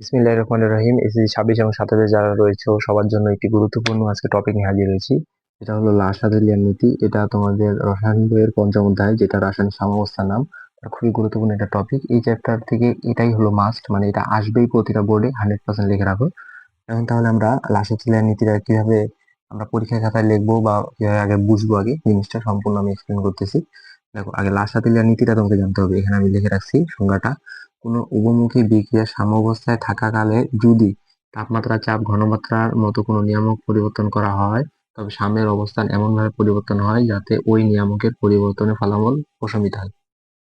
বিসমিল্লাহির রহমানির রহিম। এসএসসি 26 এবং 27 যারা রয়েছে সবার জন্য একটি গুরুত্বপূর্ণ আজকে টপিক নিয়ে হাজির হয়েছি। এটা হলো লাসাদেলিয়ান নীতি। এটা তোমাদের রসায়ন বইয়ের পঞ্চম অধ্যায়, যেটা রাসায়নিক সাম্যাবস্থার নাম। এটা খুবই গুরুত্বপূর্ণ একটা টপিক। এই চ্যাপ্টার থেকে এটাই হলো মাস্ট, মানে এটা আসবেই প্রতিটা বোর্ডে 100% লিখে রাখো। এখন তাহলে আমরা লাসাদেলিয়ান নীতিটা কিভাবে আমরা পরীক্ষার খাতায় লিখবো বা কিভাবে আগে বুঝবো, আগে জিনিসটা সম্পূর্ণ আমি এক্সপ্লেন করতেছি। দেখো, আগে লাসাদেলিয়ান নীতিটা তোমাকে জানতে হবে। এখানে আমি লিখে রাখছি সংজ্ঞাটা। কোনো উভমুখী বিক্রিয়া সাম্যাবস্থায় থাকাকালে যদি তাপমাত্রা, চাপ, ঘনমাত্রার মতো কোনো নিয়ামক পরিবর্তন করা হয়, তবে সাম্যের অবস্থান এমনভাবে পরিবর্তন হয় যাতে ওই নিয়ামকের পরিবর্তনের ফলাফল প্রশমিত হয়।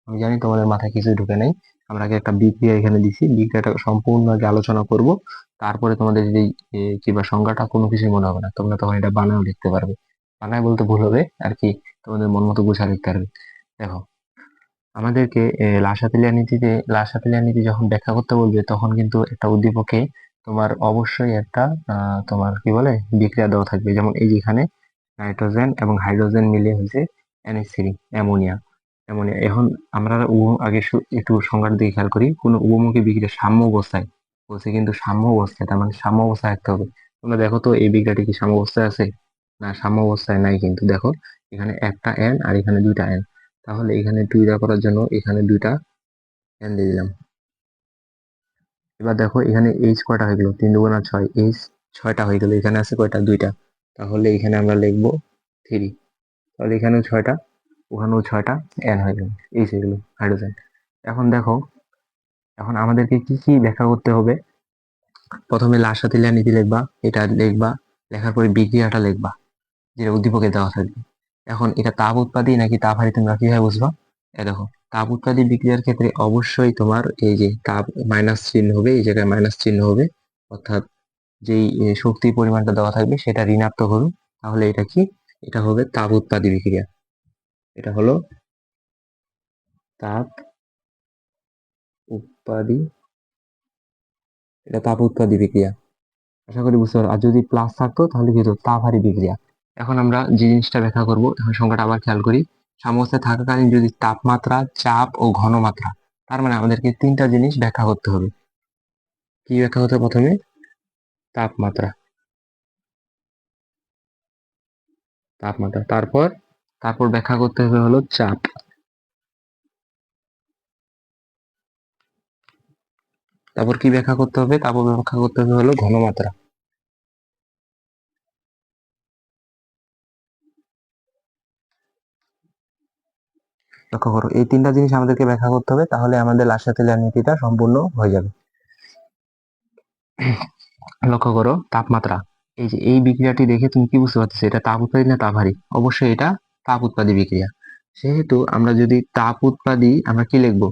আমি জানি তোমাদের মাথায় কিছু ঢুকে নাই। আমরা আগে একটা বিক্রিয়া এখানে দিছি, বিক্রিয়াটা সম্পূর্ণ আগে আলোচনা করব। তারপরে তোমাদের যদি কিংবা সংজ্ঞাটা কোনো কিছুই মনে হবে না, তোমরা তখন এটা বানায়ও লিখতে পারবে। বানায় বলতে ভুল হবে আর কি, তোমাদের মন মতো গুছা লিখতে পারবে। দেখো, আমাদেরকে লাসাপেলিয়ার নীতি যখন ব্যাখ্যা করতে বলবে, তখন কিন্তু একটা উদ্দীপকে তোমার অবশ্যই একটা তোমার কি বলে বিক্রিয়া দেওয়া থাকবে। যেমন এই যেখানে নাইট্রোজেন এবং হাইড্রোজেন মিলে হয়েছে NH3, অ্যামোনিয়া। অ্যামোনিয়া এখন আমরা আগে একটু সংজ্ঞার দিকে খেয়াল করি। কোনো উভমুখী বিক্রিয়া সাম্য অবস্থায় বলছে, কিন্তু সাম্য অবস্থায়, তার মানে সাম্য অবস্থায় রাখতে হবে। তোমরা দেখো তো এই বিক্রিয়াটি কি সাম্য অবস্থায় আছে? না, সাম্য অবস্থায় নাই। কিন্তু দেখো, এখানে একটা এন আর এখানে দুইটা এন। তাহলে এখানে দুইটা করার জন্য এখানে দুইটা এন দিয়ে দিলাম। এবার দেখো এখানে এইচ কয়টা হয়ে গেল, 3 × 6, এইচ 6টা হয়ে গেল। এখানে আছে কয়টা? দুইটা। তাহলে এখানে আমরা লিখবো 3। তাহলে এখানেও 6টা, ওখানেও 6টা, এন হয়ে গেল, এইচ হয়ে গেল, হাইড্রোজেন। এখন দেখো, এখন আমাদেরকে কি কি ব্যাখ্যা করতে হবে। প্রথমে লাসাতিলিয়া নীতি লিখবা, এটা লিখবা। লেখার পরে বিক্রিয়াটা লিখবা, যেটা উদ্দীপকে দেওয়া থাকবে। এখন এটা তাপ উৎপাদী নাকি তাপ হারি তোমরা কিভাবে বুঝবা? দেখো, তাপ উৎপাদী বিক্রিয়ার ক্ষেত্রে অবশ্যই তোমার এই যে তাপ মাইনাস চিহ্ন হবে, এই জায়গায় মাইনাস চিহ্ন হবে। অর্থাৎ যেই শক্তির পরিমাণটা দেওয়া থাকবে সেটা ঋণাত্মক হবে। তাহলে এটা কি? এটা হবে তাপ উৎপাদী বিক্রিয়া। এটা হলো তাপ উৎপাদী, এটা তাপ উৎপাদী বিক্রিয়া। আশা করি বুঝতে পারো। আর যদি প্লাস থাকতো তাহলে কি হতো? তাপহারী বিক্রিয়া। এখন আমরা যে জিনিসটা ব্যাখ্যা করব, এখন সংখ্যাটা আবার খেয়াল করি। সাম্যাবস্থায় থাকাকালীন যদি তাপমাত্রা, চাপ ও ঘনমাত্রা, তার মানে আমাদেরকে তিনটা জিনিস ব্যাখ্যা করতে হবে। কি ব্যাখ্যা করতে হবে? প্রথমে তাপমাত্রা, তারপর তারপর ব্যাখ্যা করতে হবে হলো চাপ। তারপর কি ব্যাখ্যা করতে হবে? তারপর ব্যাখ্যা করতে হবে হলো ঘনমাত্রা। লক্ষ্য করো, এই তিনটা জিনিস আমাদেরকে ব্যাখ্যা করতে হবে, তাহলে আমাদের লাসাতেলিয়ার নীতিটা সম্পূর্ণ হয়ে যাবে। লক্ষ্য করো, তাপমাত্রা। এই যে এই বিক্রিয়াটি দেখে তুমি কি বুঝতে পারছো? এটা তাপ উৎপাদী না তাপহারী? অবশ্যই এটা তাপ উৎপাদী বিক্রিয়া। সেহেতু আমরা যদি তাপ উৎপাদী, আমরা কি লিখবো?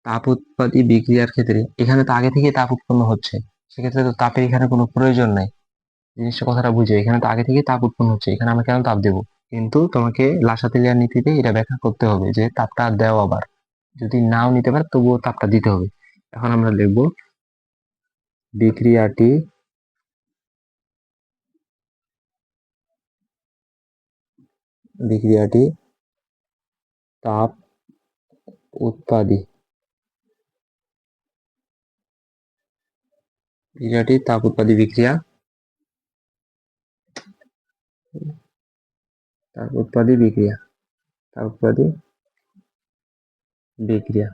তাপ উৎপাদী বিক্রিয়ার ক্ষেত্রে এখানে তো আগে থেকে তাপ উৎপন্ন হচ্ছে, সেক্ষেত্রে তো তাপের এখানে কোনো প্রয়োজন নাই। জিনিসটা কথাটা বুঝে, এখানে তো আগে থেকে তাপ উৎপন্ন হচ্ছে, এখানে আমরা কেন তাপ দেবো? কিন্তু তোমাকে লাসাতেলিয়ার নীতিতে এটা ব্যাখ্যা করতে হবে যে তাপটা দেও আবার, যদি নাও নিতে পারে তবুও তাপটা দিতে হবে। এখন আমরা লিখবো বিক্রিয়াটি বিক্রিয়াটি তাপ উৎপাদী, বিক্রিয়াটি তাপ উৎপাদী বিক্রিয়া, তাপ উৎপাদী বিক্রিয়া, তাপ উৎপাদী বিক্রিয়া।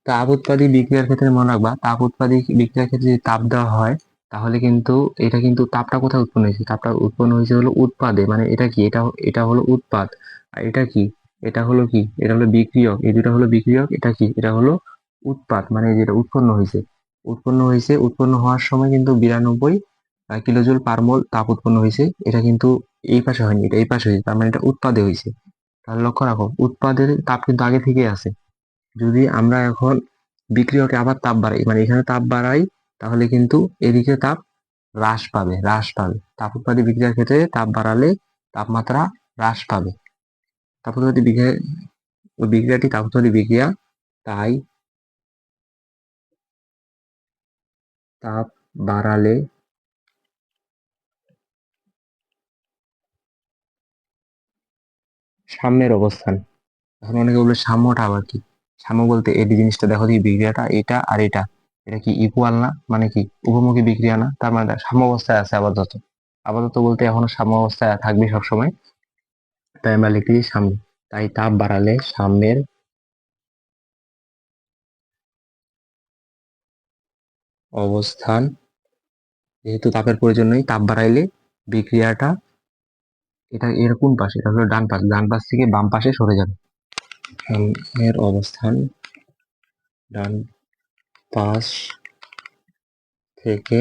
তাপ উৎপাদী বিক্রিয়ার ক্ষেত্রে মনে রাখবা, তাপ উৎপাদী বিক্রিয়ার ক্ষেত্রে যদি তাপ দেওয়া হয়, তাহলে কিন্তু এটা কিন্তু তাপটা কোথায় উৎপন্ন হয়েছে? তাপটা উৎপন্ন হয়েছে হলো উৎপাদে। মানে এটা কি? এটা হলো উৎপাদ। আর এটা কি? এটা হলো কি? এটা হলো বিক্রিয়ক। এই দুটা হলো বিক্রিয়ক। এটা কি? এটা হলো উৎপাদ, মানে যেটা উৎপন্ন হয়েছে। উৎপন্ন হওয়ার সময় কিন্তু 92 কিলোজুল পার মোল তাপ উৎপন্ন হয়েছে। এটা কিন্তু এই পাশে হয়নি, এটা এই পাশে হয়েছে, তার মানে এটা উৎপাদে হয়েছে। তাহলে লক্ষ্য রাখো, উৎপাদের তাপ কিন্তু আগে থেকে আছে। যদি আমরা এখন বিক্রিয়কে আবার তাপ বাড়াই, মানে এখানে তাপ বাড়াই, তাহলে কিন্তু এদিকে তাপ হ্রাস পাবে। তাপ উৎপাদী বিক্রিয়ার ক্ষেত্রে তাপ বাড়ালে তাপমাত্রা হ্রাস পাবে। তাপ উৎপাদী বিক্রিয়া, ওই বিক্রিয়াটি তাপ উৎপাদী বিক্রিয়া। তাই তাপ বাড়ালে সাম্যের অবস্থান। এখন অনেকে বলবে সাম্যটা আবার কি? সাম্য বলতে এই জিনিসটা দেখো, এই বিক্রিয়াটা এটা আর এটা, এটা কি ইকুয়াল না, মানে কি উভমুখী বিক্রিয়া না, তার মানে সাম্য অবস্থায় আছে আপাতত। আপাতত বলতে এখনো সাম্য অবস্থায় থাকবে সবসময়, তাই আমরা লিখি সাম্য। তাই তাপ বাড়ালে সাম্যের অবস্থান, যেহেতু তাপের প্রয়োজন নেই, তাপ বাড়াইলে বিক্রিয়াটা, এটা এর কোন পাশে, এটা হলো ডান পাশ, ডান পাশ থেকে বাম পাশে সরে যাবে। সাম্যের অবস্থান ডান পাশ থেকে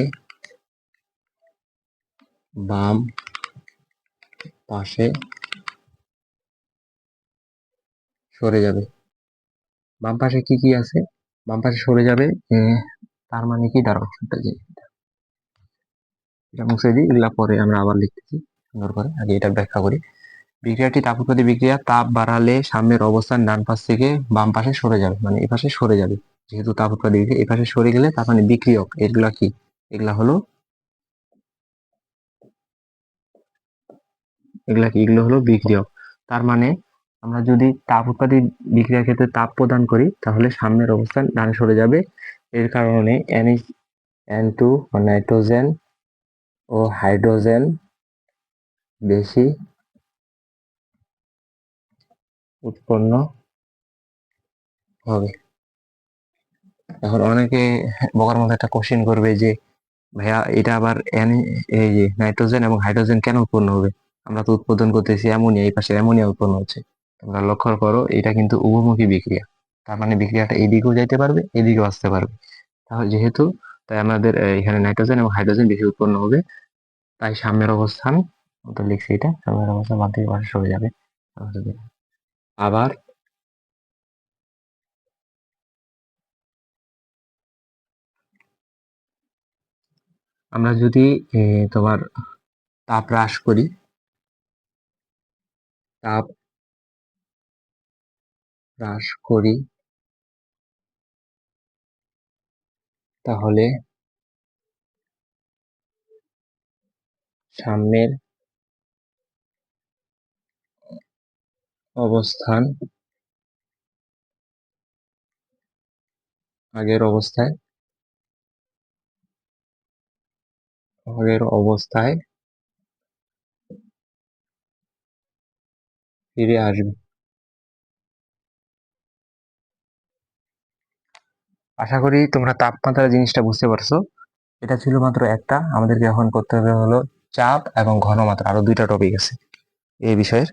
বাম পাশে সরে যাবে। বাম পাশে কি কি আছে, বাম পাশে সরে যাবে, তার মানে কি, দাঁড়াও এটা মুছে দিই, এগুলা পরে আমরা আবার লিখতেছি সুন্দর করে, আগে এটা ব্যাখ্যা করি। বিক্রিয়াটি তাপোৎপাদী বিক্রিয়া, তাপ বাড়ালে সাম্যের অবস্থান ডান পাশ থেকে বাম পাশে সরে যাবে, মানে এই পাশে সরে যাবে। যেহেতু তাপোৎপাদী বিক্রিয়া এই পাশে সরে গেলে তার মানে বিক্রিয়ক, এগুলা কি, এগুলা হলো, এগুলো হলো বিক্রিয়ক। তার মানে আমরা যদি তাপ উৎপাদী বিক্রিয়ার ক্ষেত্রে তাপ প্রদান করি, তাহলে সামনের অবস্থান ডানে সরে যাবে। এর কারণে N2 নাইট্রোজেন ও হাইড্রোজেন বেশি উৎপন্ন হবে। এখন অনেকে বোকার মতো একটা কোশ্চেন করবে যে ভাইয়া এটা আবার এই যে নাইট্রোজেন এবং হাইড্রোজেন কেন উৎপন্ন হবে, আমরা তো উৎপাদন করতেছি অ্যামোনিয়া, এই পাশে অ্যামোনিয়া উৎপন্ন হচ্ছে। তোমরা লক্ষ্য করো, এটা কিন্তু উভমুখী বিক্রিয়া, তার মানে বিক্রিয়াটা এদিকেও যাইতে পারবে এদিকেও আসতে পারবে। তাহলে যেহেতু, তাই আমাদের এখানে নাইট্রোজেন এবং হাইড্রোজেন বেশি উৎপন্ন হবে। তাই সাম্যের অবস্থান, তো লিখছি এটা সাম্যের অবস্থান বাম থেকে পাশে সরে যাবে। আবার আমরা যদি তোমার তাপ হ্রাস করি, তাপ হ্রাস করি, তাহলে সাম্যের অবস্থান আগের অবস্থায়, আগের অবস্থায় ফিরে আসবে। আশা করি তোমরা তাপমাত্রা জিনিসটা বুঝতে পারছো। এটা ছিল মাত্র একটা, আমাদেরকে এখন করতে হবে হলো চাপ এবং ঘনমাত্রা, আরো দুইটা টপিক আছে এই বিষয়ের।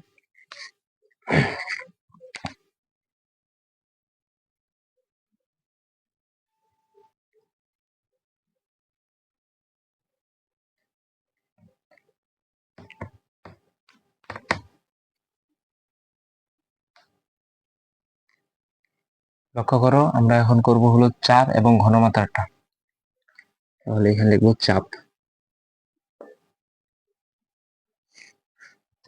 লক্ষ্য করো, আমরা এখন করব হলো চাপ এবং ঘনমাত্রাটা। তাহলে এখানে লিখবো চাপ,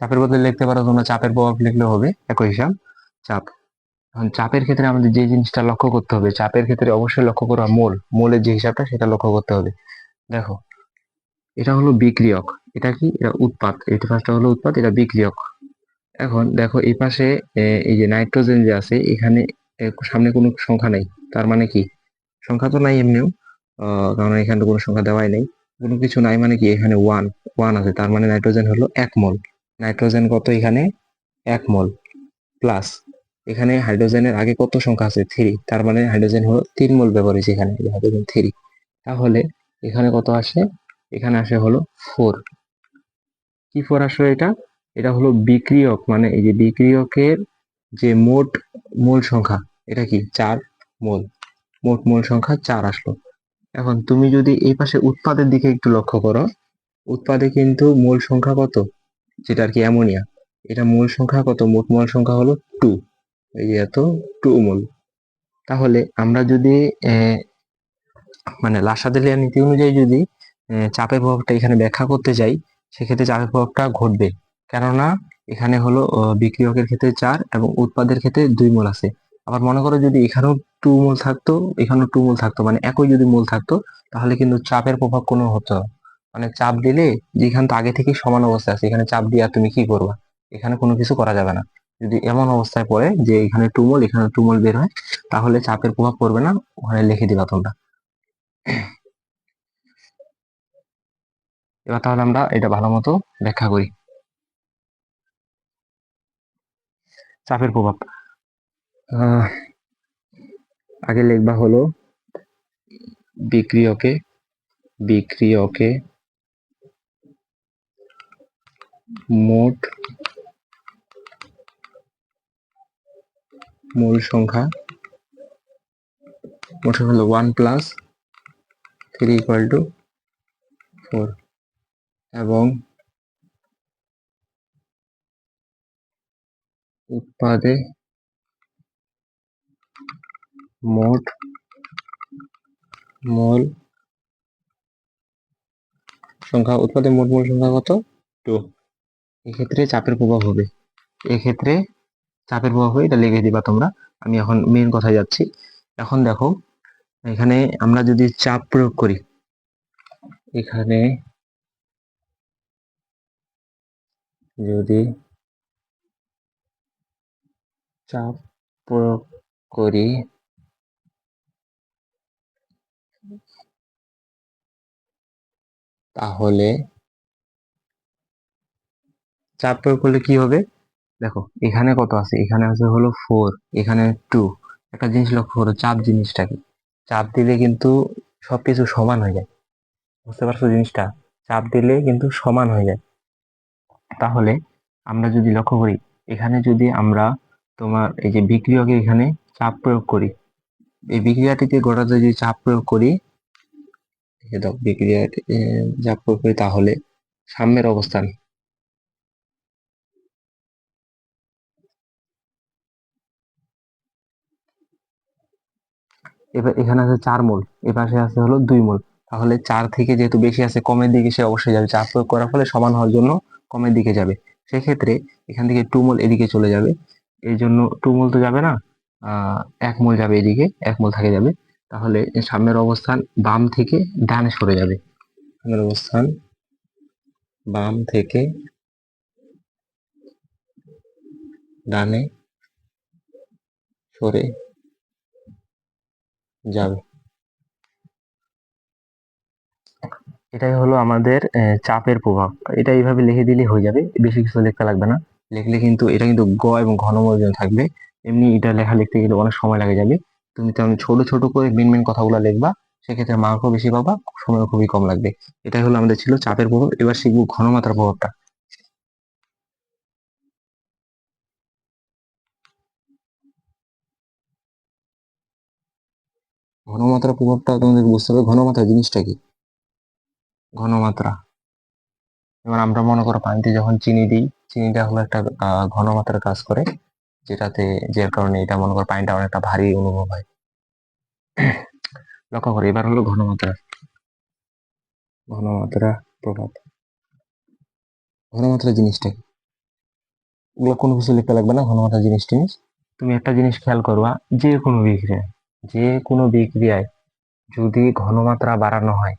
চাপের বদলে লিখতে পারো তোমরা চাপের প্রভাব লিখলে হবে, একই হিসাব। চাপ, এখন চাপের ক্ষেত্রে আমাদের যে জিনিসটা লক্ষ্য করতে হবে, চাপের ক্ষেত্রে অবশ্যই লক্ষ্য করা মোলের যে হিসাবটা সেটা লক্ষ্য করতে হবে। দেখো, এটা হলো বিক্রিয়ক, এটা কি, এটা উৎপাদ, এটা ফার্স্টটা হলো উৎপাদ, এটা বিক্রিয়ক। এখন দেখো এই পাশে এই যে নাইট্রোজেন যে আছে এখানে, সামনে কোনো সংখ্যা নাই, তার মানে কি, সংখ্যা তো নাই এমনিও, কারণ এখানে তো কোনো সংখ্যা দেওয়াই নেই, কোনো কিছু নাই মানে কি, এখানে ওয়ান, ওয়ান আছে, তার মানে নাইট্রোজেন হলো 1 মোল। নাইট্রোজেন কত এখানে, 1 মোল। প্লাস এখানে হাইড্রোজেনের আগে কত সংখ্যা আছে, 3, তার মানে হাইড্রোজেন হলো 3 মোল ব্যবহার হয়েছে এখানে, হাইড্রোজেন 3। তাহলে এখানে কত আসে, এখানে আসে হলো 4। কি 4 আসলে, এটা, এটা হলো বিক্রিয়ক, মানে এই যে বিক্রিয়কের যে মোট মোল সংখ্যা, এটা কি 4 মোল, মোট মোল সংখ্যা 4 আসলো। এখন তুমি যদি এই পাশে উৎপাদের দিকে একটু লক্ষ্য করো, উৎপাদে কিন্তু মোল সংখ্যা কত, যেটা আর কি অ্যামোনিয়া, এটা মোল সংখ্যা কত, মোট মোল সংখ্যা হলো 2, এই যে এত 2 মোল। তাহলে আমরা যদি মানে লাসাদেলিয়ার নীতি অনুযায়ী যদি চাপের প্রভাবটা এখানে ব্যাখ্যা করতে চাই, সেক্ষেত্রে চাপের প্রভাবটা ঘটবে। কেননা এখানে হলো বিক্রিয়কের ক্ষেত্রে 4 এবং উৎপাদের ক্ষেত্রে 2 মোল আছে। আবার মনে করো যদি এখানেও 2 মোল থাকতো, এখানেও 2 মোল থাকতো, মানে একই যদি মোল থাকতো, তাহলে কিন্তু চাপের প্রভাব কোনো হতো না। মানে চাপ দিলে, যেখানে তো আগে থেকেই সমান অবস্থা আছে, এখানে চাপ দিয়ে আর তুমি কি করবা, এখানে কোনো কিছু করা যাবে না। যদি এমন অবস্থায় পড়ে যে এখানে টুমল এখানে টুমল বের হয়, তাহলে চাপের প্রভাব পড়বে না, ওখানে লিখে দিবা তোমরা। এবার তাহলে আমরা এটা ভালো মতো ব্যাখ্যা করি। চাপের প্রভাব আগে লিখবা হলো বিক্রিয়কে বিক্রিয়কে মোট মোল সংখ্যা হলো 1+3=4 এবং উৎপাদে মোট মোল সংখ্যা কত? 2। এক্ষেত্রে চাপের প্রভাব হবে, এটা লিখে দিবা তোমরা। আমি এখন মেন কথায় যাচ্ছি। এখন দেখো, এখানে আমরা যদি চাপ প্রয়োগ করি, এখানে যদি চাপ প্রয়োগ করি তাহলে চাপ প্রয়োগ করলে কি হবে? দেখো এখানে কত আছে, এখানে আছে হলো 4, এখানে 2। একটা জিনিস লক্ষ্য করো, চাপ জিনিসটা কি? চাপ দিলে কিন্তু সবকিছু সমান হয়ে যায়, বুঝতে পারছো জিনিসটা? চাপ দিলে কিন্তু সমান হয়ে যায়। তাহলে আমরা যদি লক্ষ্য করি, এখানে যদি আমরা তোমার এই যে বিক্রিয়কে এখানে চাপ প্রয়োগ করি, এই বিক্রিয়াটিতে গোটাতে যদি চাপ প্রয়োগ করি, বিক্রিয়াটি চাপ প্রয়োগ করি, তাহলে সাম্যের অবস্থান, এবার এখানে আছে 4 মোল, এ পাশে আছে হলো 2 মোল। তাহলে 4 থেকে যেহেতু বেশি আছে, কমের দিকে সে অবশ্যই যাবে, চাপ প্রয়োগ করার ফলে সমান হওয়ার জন্য কমের দিকে যাবে। সেক্ষেত্রে এখান থেকে 2 মোল এদিকে চলে যাবে, এই জন্য 2 মোল তো যাবে না, 1 মোল যাবে এদিকে, 1 মোল থেকে যাবে। তাহলে সামনের অবস্থান বাম থেকে ডানে সরে যাবে, সামনের অবস্থান বাম থেকে ডানে সরে যাবে। এটাই হলো আমাদের চাপের প্রভাব। এটা এইভাবে লিখে দিলে হয়ে যাবে, বেশি কিছু লিখতে লাগবে না। লিখলে কিন্তু এটা কিন্তু গ এবং ঘন মূলধন থাকবে, এমনি এটা লেখা লিখতে গেলে অনেক সময় লাগে যাবে। তুমি তেমন ছোট ছোট করে মেন মেন কথাগুলো লিখবা, সেক্ষেত্রে মার্কও বেশি পাবা, সময় খুবই কম লাগবে। এটাই হলো আমাদের ছিল চাপের প্রভাব। এবার শিখবো ঘনমাত্রার প্রভাবটা। ঘনমাত্রার প্রভাবটা তোমাদের বুঝতে হবে, ঘনমাত্রা জিনিসটা কি? ঘনমাত্রা, যেমন আমরা মনে করো পানিতে যখন চিনি দিই, চিনিটা হলো একটা ঘনমাত্রার কাজ করে, যেটাতে যার কারণে এটা মনে করো পানিটা অনেকটা ভারী অনুভব হয়। লক্ষ্য করো, এবার হলো ঘনমাত্রা প্রভাব। ঘনমাত্রা জিনিসটা কি? ওগুলো কোনো কিছু লিখতে লাগবে না, ঘনমাত্রা জিনিস। তুমি একটা জিনিস খেয়াল করবা, যে কোনো বিক্রিয়ায় যদি ঘনমাত্রা বাড়ানো হয়,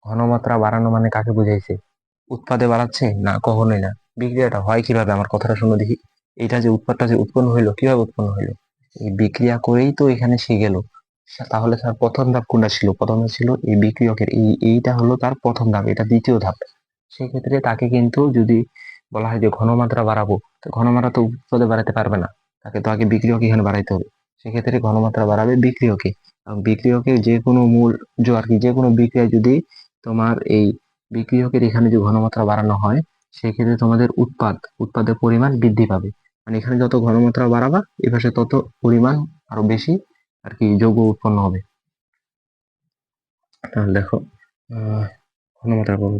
ঘনমাত্রা বাড়ানো মানে কাকে বুঝাইছে? উৎপাদে বাড়াচ্ছে না? কখনোই না। বিক্রিয়াটা হয় কিভাবে? আমার কথাটা শুনো দেখি। এটা যে উৎপাদটা যে উৎপন্ন হইলো, কিভাবে উৎপন্ন হইলো? এই বিক্রিয়া করেই তো এখানে সে গেল। তাহলে তার প্রথম ধাপ কোনটা ছিল? প্রথম ধাপ ছিল এই বিক্রিয়কের, এইটা হলো তার প্রথম ধাপ, এটা দ্বিতীয় ধাপ। সেক্ষেত্রে তাকে কিন্তু যদি বলা হয় যে ঘনমাত্রা বাড়াবো, তো ঘনমাত্রা তো উৎপাদে বাড়াতে পারবে না, তাকে তো আগে বিক্রিয়ক এখানে বাড়াইতে হবে। সেক্ষেত্রে ঘনমাত্রা বাড়াবে বিক্রিয়কে, এবং বিক্রিয়কে যে কোনো মূল আর কি, যে কোনো বিক্রিয়া যদি তোমার এই বিক্রিয়কের এখানে যে ঘনমাত্রা বাড়ানো হয়, সেক্ষেত্রে তোমাদের উৎপাদের পরিমাণ বৃদ্ধি পাবে। মানে এখানে যত ঘনমাত্রা বাড়াবা, এপাশে তত পরিমাণ আরো বেশি আর কি যৌগ উৎপন্ন হবে। তাহলে দেখো, আহ ঘনমাত্রা বল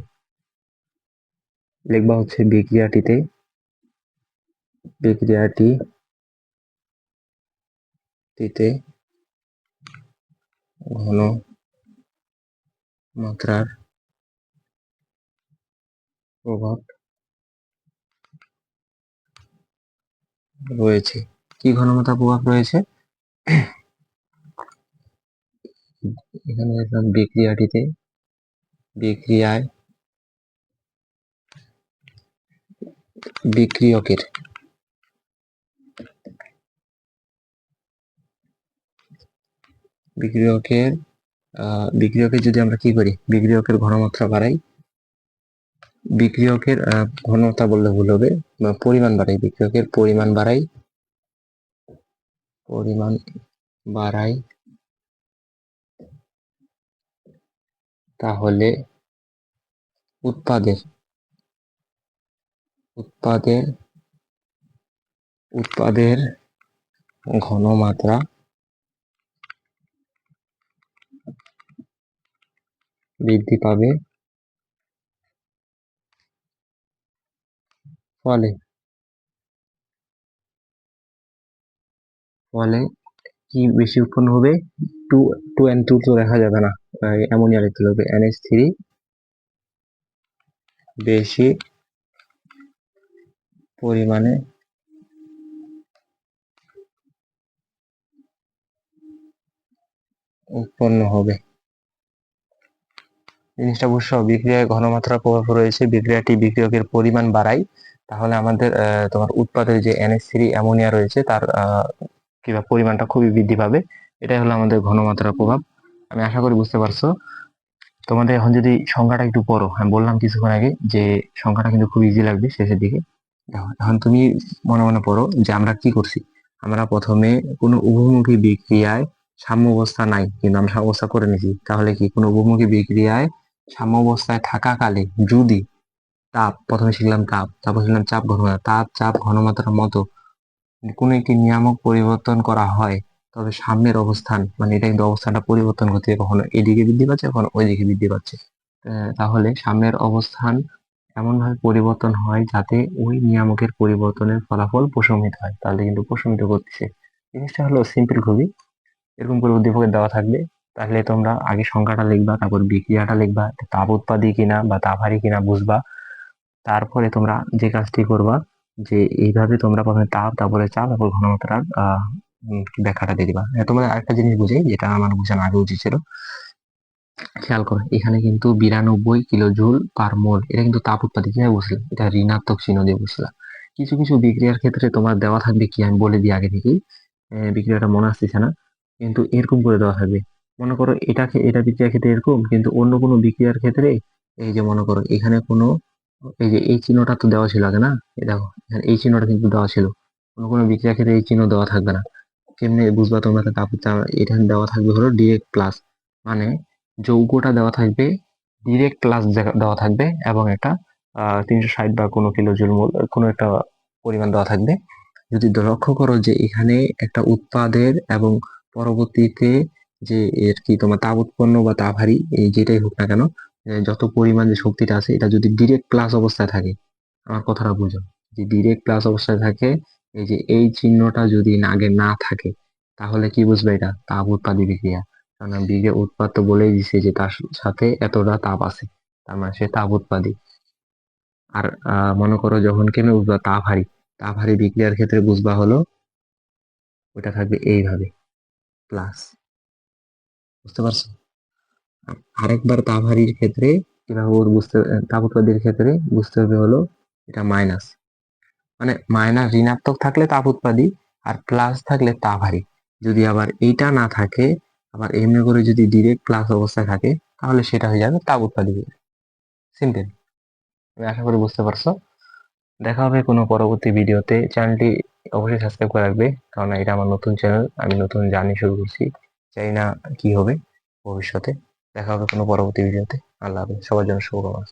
লিখবা হচ্ছে বিক্রিয়াটিতে ঘন মাত্রার প্রভাব রয়েছে। কি ঘনমাত্রার প্রভাব রয়েছে? এখানে লিখলাম বিক্রিয়ায় বিক্রিয়কের বিক্রিয়কের যদি আমরা কি করি, বিক্রিয়কের ঘনমাত্রা বাড়াই, বিক্রিয়কের ঘনতা বললে ভুল হবে, পরিমাণ বাড়াই, বিক্রিয়কের পরিমাণ বাড়াই, তাহলে উৎপাদের ঘনমাত্রা বৃদ্ধি পাবে, ফলে কি বেশি উৎপন্ন হবে, টু টু এন টু তো দেখা যাবে না, অ্যামোনিয়া লিখতে হবে, NH3 বেশি পরিমাণে উৎপন্ন হবে। জিনিসটা বুঝছো, বিক্রিয়ায় ঘনমাত্রার প্রভাব রয়েছে, বিক্রিয়াটি বিক্রিয়কের পরিমাণ বাড়ায়, তাহলে আমাদের তোমার উৎপাদের যে NH3 অ্যামোনিয়া রয়েছে তার কিংবা পরিমাণটা খুবই বৃদ্ধি পাবে। এটাই হলো আমাদের ঘনমাত্রার প্রভাব। আমি আশা করি বুঝতে পারছো। তোমাদের এখন যদি সংখ্যাটা একটু পড়ো, আমি বললাম কিছুক্ষণ আগে যে সংখ্যাটা কিন্তু খুব ইজি লাগবে শেষের দিকে। দেখো এখন তুমি মনে মনে পড়ো যে আমরা কি করছি। আমরা প্রথমে কোনো উভমুখী বিক্রিয়ায় সাম্যাবস্থা নাই, কিন্তু আমরা সাম্যাবস্থা করে নিয়েছি। তাহলে কি কোনো উভমুখী বিক্রিয়ায় সাম্যাবস্থায় থাকাকালে যদি প্রথমে শিখলাম তাপ, তারপর শিখলাম চাপ ঘনমাত্রা, চাপ ঘনমাত্রার মতো কোনো একটি নিয়ামক পরিবর্তন করা হয়, তবে সাম্যের অবস্থান, মানে এটা কিন্তু অবস্থানটা পরিবর্তন হচ্ছে, কখনো এদিকে বৃদ্ধি পাচ্ছে, কখনো ওইদিকে বৃদ্ধি পাচ্ছে। তাহলে সাম্যের অবস্থান এমন ভাবে পরিবর্তন হয় যাতে ওই নিয়ামকের পরিবর্তনের ফলাফল প্রশমিত হয়। তাহলে কিন্তু প্রশমিত করতেছে। জিনিসটা হলো সিম্পল খুবই। এরকম করে উদ্দীপকে দেওয়া থাকবে, তাহলে তোমরা আগে সংখ্যাটা লিখবা, তারপর বিক্রিয়াটা লিখবা, তাপ উৎপাদী কিনা বা তাপহারী কিনা বুঝবা। তারপরে তোমরা যে কাজটি করবা, যে এইভাবে তোমরা প্রথমে তাপ, তারপরে চাপ, তারপর ঘনমাত্রার ব্যাখ্যাটা দিয়ে দিবা। তোমরা আরেকটা জিনিস বুঝাই, যেটা আমার বোঝানো আগে উচিত ছিল। খেয়াল করো, এখানে কিন্তু 92 কিলো জুল পার মোল, এটা কিন্তু তাপ উৎপাদী। কিভাবে বুঝলে? এটা ঋণাত্মক চিহ্ন দিয়ে বুঝলাম। কিছু কিছু বিক্রিয়ার ক্ষেত্রে তোমার দেওয়া থাকবে কি, আমি বলে দিই আগে থেকেই, বিক্রিয়াটা মনে আসতেছে না, কিন্তু এরকম করে দেওয়া থাকবে। মনে করো এটা বিক্রিয়ার ক্ষেত্রে এরকম, কিন্তু অন্য কোনো বিক্রিয়ার ক্ষেত্রে এই যে মনে করো এখানে কোনো, এই যে এই চিহ্নটা তো দেওয়া ছিল আগে না, এই দেখো এখানে এই চিহ্নটা কিন্তু দেওয়া ছিল। কোনো কোনো বিক্রিয়ার ক্ষেত্রে এই চিহ্ন দেওয়া থাকবে না। কেমনে বুঝবা তোমরা? তাপ এটা দেওয়া থাকবে হলো ডিরেক্ট প্লাস, মানে যৌগটা দেওয়া থাকবে, ডিরেক্ট প্লাস দেওয়া থাকবে, এবং একটা 360 বা কোনো কিলো জুল মোল কোনো একটা পরিমাণ দেওয়া থাকবে। যদি লক্ষ্য করো যে এখানে একটা উৎপাদের এবং পরবর্তীতে যে এর কি তোমার তাপ উৎপন্ন বা তাপ হারি, এই যেটাই হোক না কেন, যত পরিমাণ যে শক্তিটা আছে এটা যদি ডিরেক্ট প্লাস অবস্থায় থাকে, আমার কথাটা বুঝো, যে ডিরেক্ট প্লাস অবস্থায় থাকে, এই যে এই চিহ্নটা যদি আগে না থাকে, তাহলে কি বুঝবে? এটা তাপ উৎপাদী বিক্রিয়া। কারণ বিক্রিয়া উৎপাদ তো বলেই দিছে যে তার সাথে এতটা তাপ আছে, তার মানে সে তাপ উৎপাদী। আর মনে করো যখন কেমনে বুঝবা তাপ হারি বিক্রিয়ার ক্ষেত্রে বুঝবা হলো ওইটা থাকবে এইভাবে প্লাস। বুঝতে পারছো? আরেকবার তাপ হারির ক্ষেত্রে কিভাবে বুঝতে, তাপ উৎপাদীর ক্ষেত্রে বুঝতে হবে হলো এটা মাইনাস, মানে মাইনাস ঋণাত্মক থাকলে তাপ উৎপাদী, আর প্লাস থাকলে তাপ হারি। যদি আবার এইটা না থাকে, আবার এমনি করে যদি ডিরেক্ট প্লাস অবস্থায় থাকে, তাহলে সেটা হয়ে যাবে তাপ উৎপাদী। সিম্পল। আমি আশা করি বুঝতে পারছো। দেখা হবে কোনো পরবর্তী ভিডিওতে। চ্যানেলটি অবশ্যই সাবস্ক্রাইব করে রাখবে, কারণ এটা আমার নতুন চ্যানেল, আমি নতুন জার্নি শুরু করছি, জানি না কি হবে ভবিষ্যতে। দেখা হবে কোনো পরবর্তী ভিডিওতে। আল্লাহ হাফেজ, সবার জন্য শুভকামনা।